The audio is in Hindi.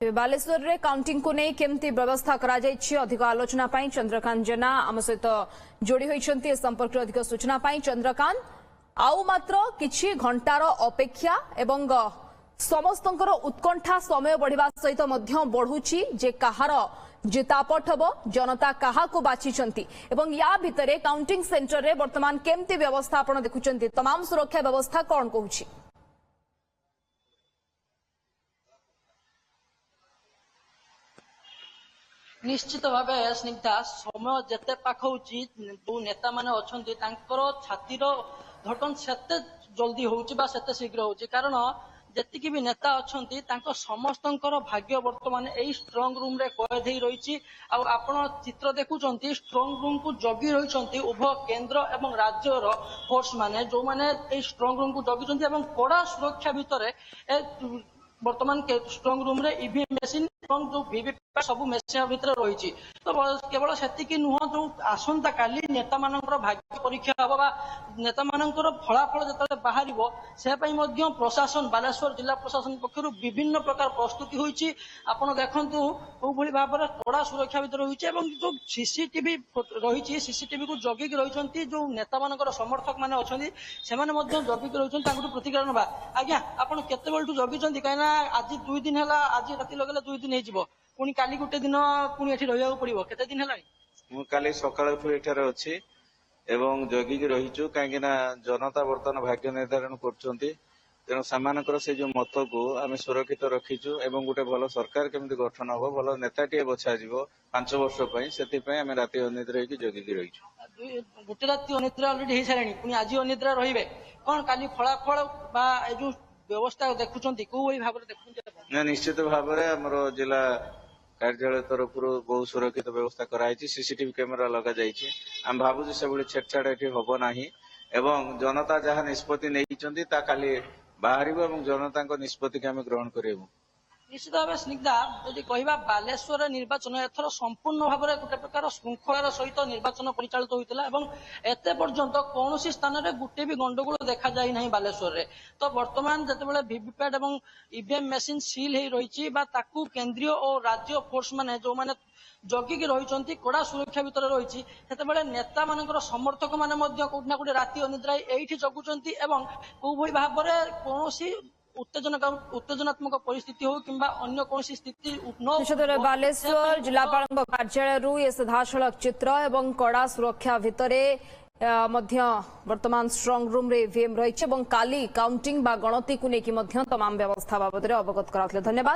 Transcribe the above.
बालेश्वर रे काउंटिंग को नहीं केमती व्यवस्था करा जायछि अधिक आलोचना पाई चंद्रकांत जेना आम सहित जोड़ी होइछन्ति ए संपर्क अधिक सूचना पाई चंद्रकांत आउ मात्र किछि घंटार अपेक्षा एवं समस्तंकर उत्कंठा समय बढ़िबा सहित मध्य बढ़ुछि जे कहार जितापट हबो जनता कहा को बाछिछन्ति एवं या भितरे काउंटिंग सेंटर रे वर्तमान केमती व्यवस्था आपण देखुछन्ति तमाम सुरक्षा व्यवस्था कोन कहूछि। निश्चित भाव स्निग्धा समय जिते पाखी जो नेता मैंने अच्छा छातीर धड़कन सेते जल्दी होते शीघ्र हो कारण जी भी नेता अच्छा समस्त भाग्य वर्तमान यही स्ट्रंग रूम रे कैद हो रही आपण चित्र देखुं स्ट्रंग रूम को जगी रही उभय केंद्र एवं राज्यर फोर्स माने जो माने स्ट्रंग रूम को जगी कड़ा सुरक्षा भितर वर्तमान स्ट्रंग रूम रे ईवीएम मशीन जो वीवीपैट सब मेसिन भितर रही तो केवल से नुह जो आसंता काली नेता मानकर भाग्य परीक्षा हम नेता मानकर फलाफल जो बाहर से प्रशासन बालेश्वर जिला प्रशासन पक्षर विभिन्न प्रकार प्रस्तुति होती आपड़ देखु कौ भाव में कड़ा सुरक्षा भितर रही जो सीसीटीवी रही सीसीटीवी को जगिक रही जो नेता मानकर समर्थक मैंने अच्छा जगिक रही प्रतिक्रिया ना आज्ञा आपड़ केत जगिंट कहीं आज 2 दिन है आज राति लगे 2 दिन हो पुणी काली गोटे दिन पुणी एठी रहिବାକୁ पड़िबो केते दिन हेलानी मु काली सकाळ ठु एठारे अछि एवं जगी की रहिछु काहे ना जनता वर्तमान भाग्य निर्धारण करछन्ती तेणु सामानकर से जो मत को आम सुरक्षित रखीचु एवं गोटे भल सरकार केमती गठन हम भल नेताटीए बछा जीवो 5 वर्ष पई सेति पई आम राति अनिद्रा होकी जगी की रहिछु गोटे राति अनिद्रा ऑलरेडी हे सारानी पुणी आज अनिद्रा रहिबे कोन काली फलाफल बा ए जो व्यवस्था देखुछन्ती को ओई भाबरे देखुछन्ती ना निश्चित भाव में हमर जिला कार्यालय तरफ बहुत सुरक्षित व्यवस्था कराई सीसीटीवी कैमेरा लगा जाइए आम भावुँ से छेड़छाड़ ये हम ना एवं जनता जहाँ निष्पत्ति नहीं खाली बाहर जनता निष्पत्ति के आम ग्रहण करूँ निश्चित भाव स्निग्धा जदि कहवा बालेश्वर निर्वाचन एथर संपूर्ण भाव में गोटे प्रकार श्रृंखलार सहित निर्वाचन परिचालित होता एते पर्यंत कौन स्थान में गोटे भी गंडगोल देखा जाए ना बालेश्वर रे तो वर्तमान जिते वीवीपैट और ईवीएम मशीन सील हो रही केंद्रीय और राज्य फोर्स माने जो माने जगिक रही कड़ा सुरक्षा भितर रही नेता मान समर्थक मैंने कौटना कौटे राति अनिद्रा ये जगुंट और कौ भाव में कौन उत्तेजनात्मक परिस्थिति हो कि अन्य कौन स्थिति बालेश्वर जिलापाल कार्यालय ये सीधासलख चित्र एवं कड़ा सुरक्षा भितर वर्तमान स्ट्रंग रूम रे ईवीएम रही काली काउंटिंग बा गणति को लेकिन तमाम व्यवस्था बाबद अवगत करा। धन्यवाद।